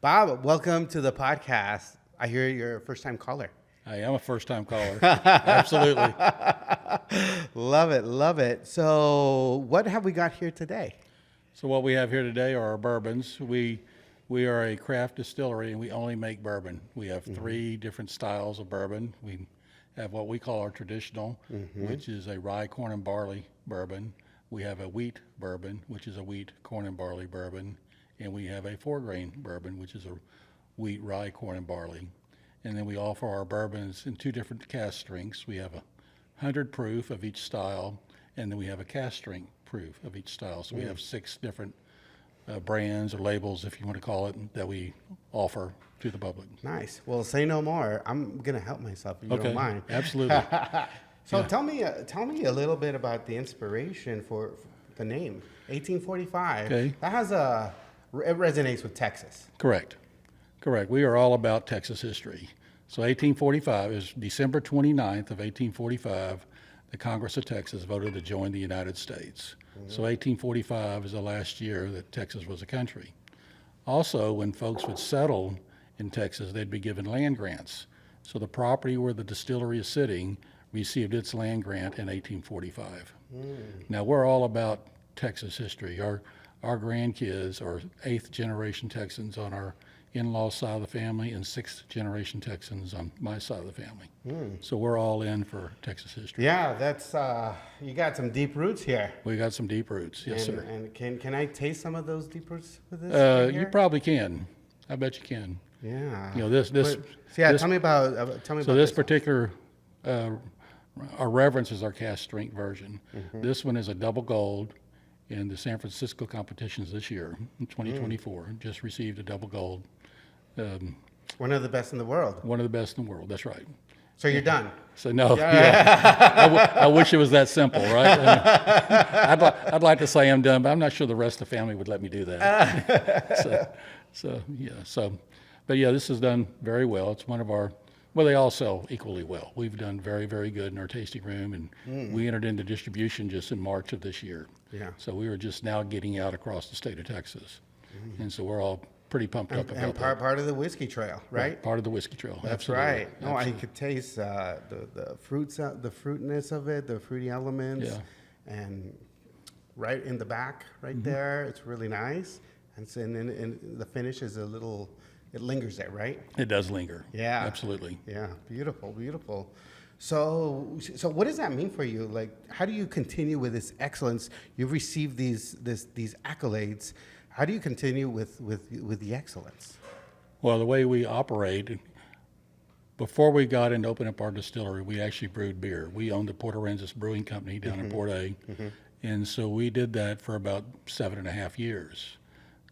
Bob, welcome to the podcast. I hear you're a first-time caller. I am a first-time caller. Absolutely. Love it, love it. So what have we got here today? So what we have here today are our bourbons. We are a craft distillery, and we only make bourbon. We have three different styles of bourbon. We have what we call our traditional, which is a rye, corn, and barley bourbon. We have a wheat bourbon, which is a wheat, corn, and barley bourbon. And we have a four-grain bourbon, which is a wheat, rye, corn, and barley. And then we offer our bourbons in two different cask strengths. We have 100 proof of each style, and then we have a cask strength proof of each style. So we have 6 different brands or labels, if you want to call it, that we offer to the public. Nice. Well, say no more. I'm going to help myself if you don't mind. Absolutely. So tell me a little bit about the inspiration for the name, 1845. Okay. That has it resonates with Texas. Correct. We are all about Texas history. So 1845 is December 29th of 1845. The Congress of Texas voted to join the United States. So 1845 is the last year that Texas was a country. Also, when folks would settle in Texas, they'd be given land grants. So the property where the distillery is sitting received its land grant in 1845. Now, we're all about Texas history. Our grandkids are 8th generation Texans on our in-law side of the family and 6th generation Texans on my side of the family. So we're all in for Texas history. Yeah, that's you got some deep roots here. We got some deep roots, yes, sir. And can I taste some of those deep roots with this? Right You here? probably can. I bet you can. Yeah. You know, this. Tell me about So this particular, our Reverence is our cask strength version. This one is a double gold in the San Francisco competitions this year, in 2024. Just received a double gold. One of the best in the world. One of the best in the world, that's right. So you're done. So no, I wish it was that simple, right? I'd like to say I'm done, but I'm not sure the rest of the family would let me do that. But this is done very well. It's one of our, well, they all sell equally well. We've done very, very good in our tasting room, and we entered into distribution just in March of this year. Yeah. So we were just now getting out across the state of Texas, and so we're all pretty pumped up about And that. part of the whiskey trail, right? Part of the whiskey trail. That's Absolutely. right. No, I could taste the fruits, the fruitiness of it, the fruity elements, and right in the back, right there, it's really nice. And so, and then the finish is a little, it lingers there, right? It does linger. Yeah. Absolutely. Yeah, beautiful, beautiful. So what does that mean for you? Like, how do you continue with this excellence? You've received these accolades. How do you continue with the excellence? Well, the way we operate, before we got into open up our distillery, we actually brewed beer. We owned the Port Aransas Brewing Company down in Port A, and so we did that for about 7.5 years.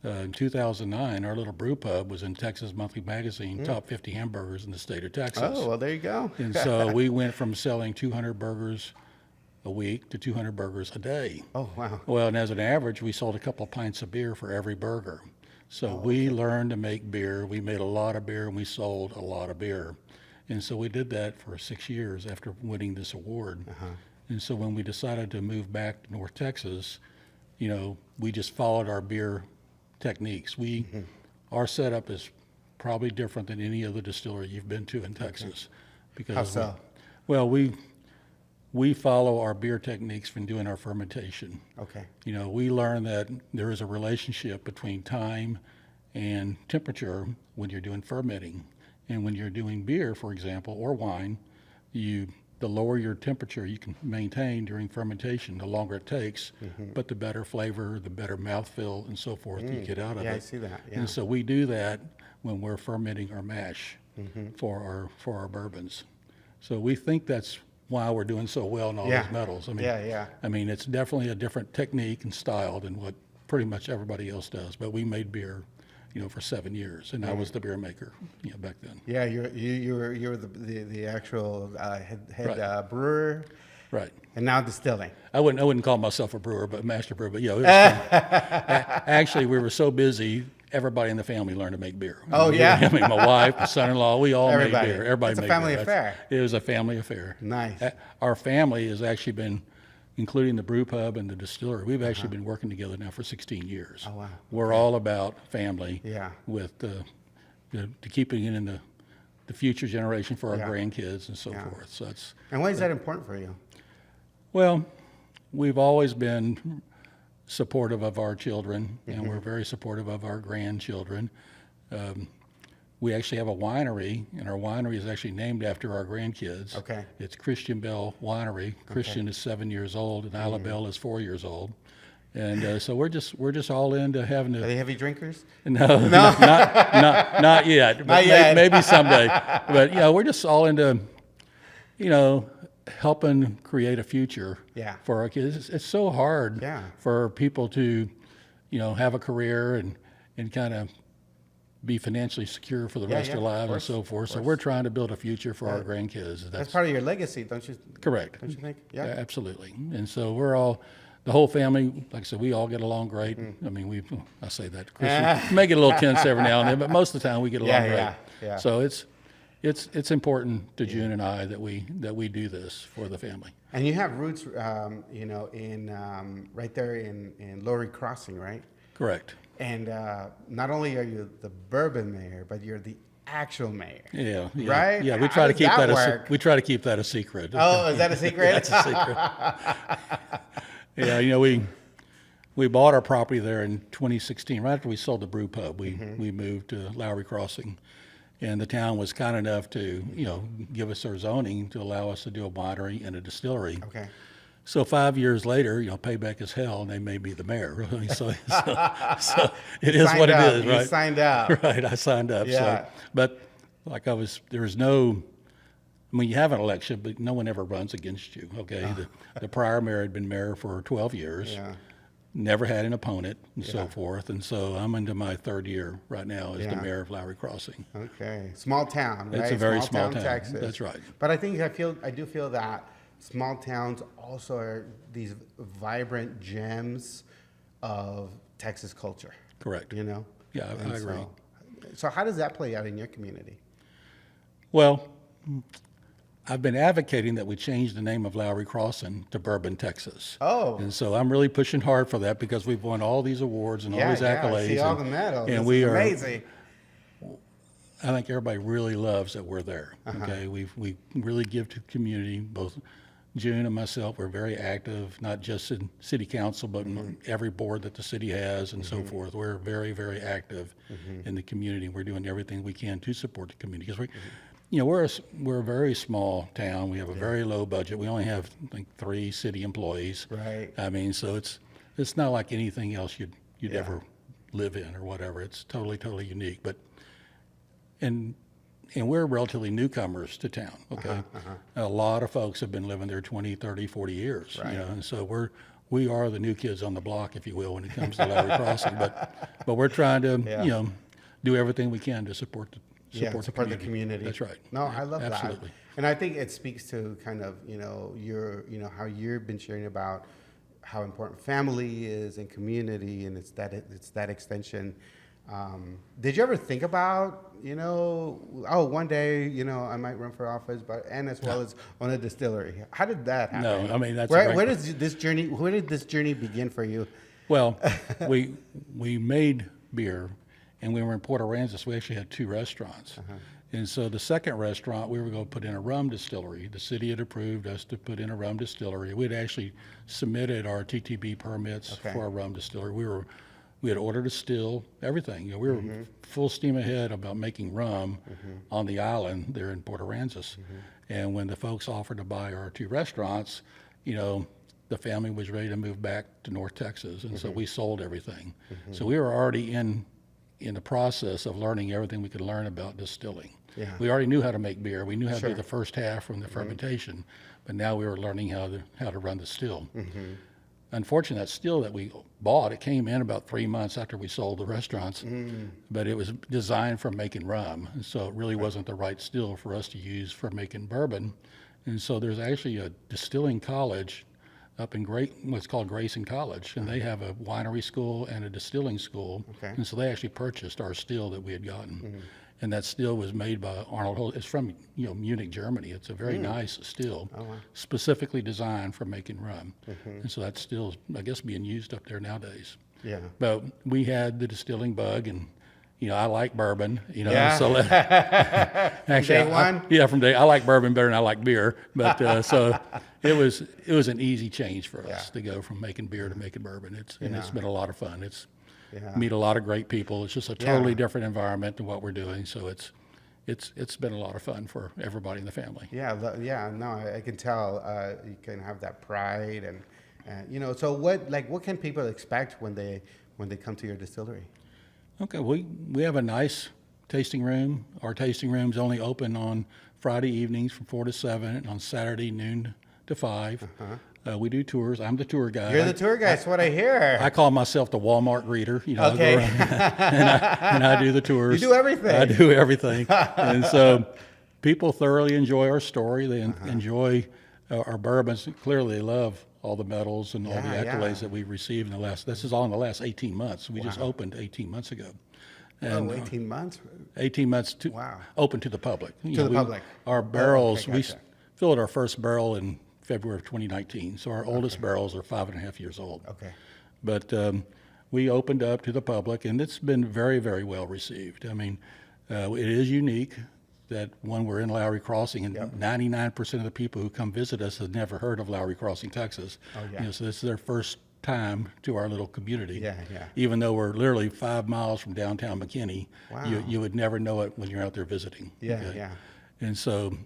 In 2009, our little brew pub was in Texas Monthly Magazine, top 50 hamburgers in the state of Texas. Oh, well, there you go. And so we went from selling 200 burgers a week to 200 burgers a day. Oh, wow. Well, and as an average, we sold a couple of pints of beer for every burger. So we learned to make beer. We made a lot of beer, and we sold a lot of beer. And so we did that for 6 years after winning this award. And so when we decided to move back to North Texas, we just followed our beer techniques. Our setup is probably different than any other distillery you've been to in Texas. Because How so? We follow our beer techniques from doing our fermentation. Okay. We learn that there is a relationship between time and temperature when you're doing fermenting. And when you're doing beer, for example, or wine, the lower your temperature you can maintain during fermentation, the longer it takes, but the better flavor, the better mouthfeel, and so forth you get out of it. Yeah, I see that. Yeah. And so we do that when we're fermenting our mash for our bourbons. So we think that's why we're doing so well in all these metals. I mean, it's definitely a different technique and style than what pretty much everybody else does. But we made beer, for 7 years, and I was the beer maker, back then. Yeah, you were the actual head brewer. Right. And now distilling. I wouldn't call myself a brewer, but master brewer. But it was actually, we were so busy. Everybody in the family learned to make beer. Oh, yeah. I mean, my wife, my son-in-law, we all made Everybody. beer. Everybody It's a made family beer. affair. It was a family affair. Nice. Our family has actually been, including the brew pub and the distillery, we've actually been working together now for 16 years. Oh, wow. We're all about family. Yeah. With to keeping it in the future generation for our Yeah. grandkids and so Yeah. forth. So it's, And why is that important for you? well, we've always been supportive of our children, and we're very supportive of our grandchildren. We actually have a winery, and our winery is actually named after our grandkids. Okay. It's Christian Bell Winery. Christian is 7 years old, and Isla Bell is 4 years old. And so we're just all into having Are to. they heavy drinkers? No, not yet. But Not yet. Maybe someday. But we're just all into, helping create a future Yeah. for our kids. It's so hard Yeah. for people to, have a career and kind of be financially secure for the rest of their lives and so forth. So we're trying to build a future for our grandkids. That's part of your legacy, don't you? correct. Don't you think? Yeah, Yeah. absolutely. And so we're all, the whole family, like I said, we all get along great. I mean, I say that. Christian may get a little tense every now and then, but most of the time we get along great. Yeah. So it's important to June and I that we do this for the family. And you have roots, in right there in Lowry Crossing, right? Correct. And not only are you the bourbon mayor, but you're the actual mayor. Yeah. Right? Yeah, we How try to does keep that that work? we try to keep that a secret. Oh, is that a secret? That's a secret. Yeah, we bought our property there in 2016, right after we sold the brew pub. We moved to Lowry Crossing, and the town was kind enough to give us their zoning to allow us to do a winery and a distillery. Okay. So 5 years later, payback is hell, and they made me the mayor. So it is what it is, right? You signed up. Right, I signed up. Yeah. So, but there's no. I mean, you have an election, but no one ever runs against you. Okay, the prior mayor had been mayor for 12 years. Yeah. Never had an opponent and so forth, and so I'm into my third year right now as the mayor of Lowry Crossing. Okay. Small town, right? It's a very small town. Texas. That's right. But I do feel that small towns also are these vibrant gems of Texas culture. Correct. Yeah, I agree. So how does that play out in your community? Well, I've been advocating that we change the name of Lowry Crossing to Bourbon, Texas. Oh. And so I'm really pushing hard for that because we've won all these awards and all these accolades. I see all the medals. And This we is are amazing. I think everybody really loves that we're there. Okay, we really give to the community. Both June and myself, we're very active, not just in city council, but in every board that the city has and so forth. We're very, very active in the community. We're doing everything we can to support the community because we're a very small town. We have a very low budget. We only have, I think, 3 city employees. Right. I mean, so it's not like anything else you'd ever live in or whatever. It's totally unique. But and we're relatively newcomers to town. Okay, a lot of folks have been living there 20, 30, 40 years. Right. And so we are the new kids on the block, if you will, when it comes to Lowry Crossing. But we're trying to do everything we can to support the community. That's right. No, I love Absolutely. that. And I think it speaks to kind of, how you've been sharing about how important family is and community, and it's that extension. Did you ever think about, one day, I might run for office, and as well as on a distillery? How did that happen? No, I mean, where did this journey begin for you? Well, we made beer, and we were in Port Aransas. We actually had 2 restaurants. And so the second restaurant, we were going to put in a rum distillery. The city had approved us to put in a rum distillery. We had actually submitted our TTB permits for a rum distillery. We had ordered a still, everything. We were full steam ahead about making rum on the island there in Port Aransas. And when the folks offered to buy our 2 restaurants, the family was ready to move back to North Texas, and so we sold everything. So we were already in the process of learning everything we could learn about distilling. Yeah. We already knew how to make beer. We knew how to do the first half from the fermentation, but now we were learning how to run the still. Unfortunately, that still that we bought, it came in about 3 months after we sold the restaurants, but it was designed for making rum, and so it really wasn't the right still for us to use for making bourbon. And so there's actually a distilling college up in what's called Grayson College, and they have a winery school and a distilling school, and so they actually purchased our still that we had gotten. And that still was made by Arnold Holt. It's from Munich, Germany. It's a very nice still, specifically designed for making rum. And so that still is, I guess, being used up there nowadays. Yeah. But we had the distilling bug, and I like bourbon, Yeah. so actually, day one? from day, I like bourbon better than I like beer, but so it was an easy change for us to go from making beer to making bourbon. It's been a lot of fun. Meet a lot of great people. It's just a totally different environment than what we're doing, so it's been a lot of fun for everybody in the family. No, I can tell. You can have that pride, and so what can people expect when they come to your distillery? Okay, we have a nice tasting room. Our tasting room's only open on Friday evenings from 4 to 7, and on Saturday noon to 5. We do tours. I'm the tour guide. You're the tour guide. That's what I hear. I call myself the Walmart greeter. Okay. I go around and I do the tours. You do everything. I do everything. And so people thoroughly enjoy our story. They enjoy our bourbons. Clearly, they love all the medals and all the accolades that we've received in the last. This is all in the last 18 months. We just opened 18 months ago. And 18 months? 18 months open to the public. To the public. Our barrels, okay, gotcha. we filled our first barrel in February of 2019. So our oldest barrels are 5.5 years old. Okay. But we opened up to the public, and it's been very, very well received. I mean, it is unique that when we're in Lowry Crossing, and 99% of the people who come visit us have never heard of Lowry Crossing, Texas. Oh, yeah. So this is their first time to our little community. Yeah. Even though we're literally 5 miles from downtown McKinney, Wow. you would never know it when you're out there visiting. Yeah. And so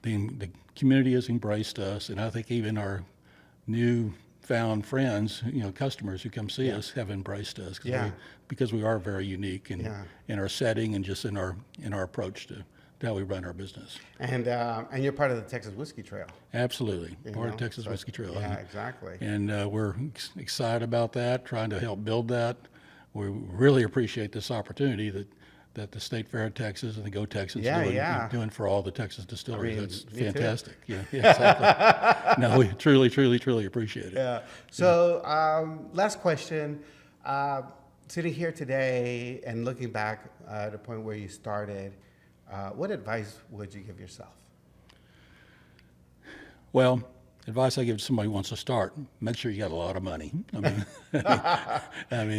the community has embraced us, and I think even our new found friends, customers who come see us have embraced us because we are very unique in our setting and just in our approach to how we run our business. And you're part of the Texas Whiskey Trail. Absolutely, part of Texas Whiskey Trail. Yeah, exactly. And we're excited about that, trying to help build that. We really appreciate this opportunity that the State Fair of Texas and the GO TEXAN doing for all the Texas distilleries. That's fantastic. Yeah, exactly. No, we truly, truly, truly appreciate it. Yeah. So last question. Sitting here today and looking back at the point where you started, what advice would you give yourself? Well, advice I give to somebody who wants to start: make sure you got a lot of money. I mean,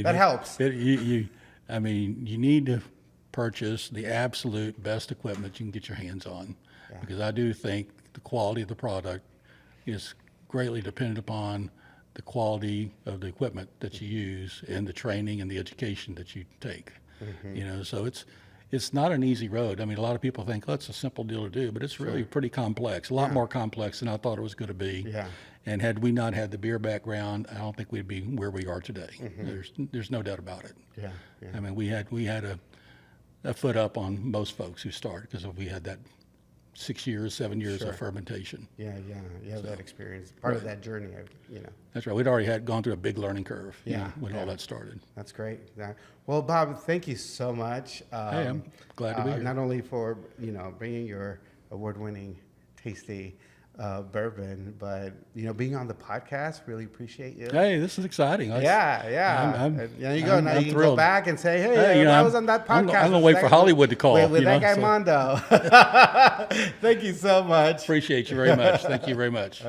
that helps. You need to purchase the absolute best equipment you can get your hands on, because I do think the quality of the product is greatly dependent upon the quality of the equipment that you use and the training and the education that you take. So it's not an easy road. I mean, a lot of people think, oh, it's a simple deal to do, but it's really pretty complex, a lot more complex than I thought it was going to be. Yeah. And had we not had the beer background, I don't think we'd be where we are today. There's no doubt about it. Yeah. I mean, we had a foot up on most folks who start because we had that 6 years, 7 years of fermentation. Yeah. You have that experience, part of that journey. That's right. We'd already gone through a big learning curve when all that started. That's great. Well, Bob, thank you so much. Hey, I'm glad to be here. Not only for bringing your award-winning, tasty bourbon, but being on the podcast. Really appreciate you. Hey, this is exciting. You I'm can thrilled. go back and say, hey, I was on that podcast. I'm gonna wait for Hollywood to call. With that guy Mondo. Thank you so much. Appreciate you very much. Thank you very much.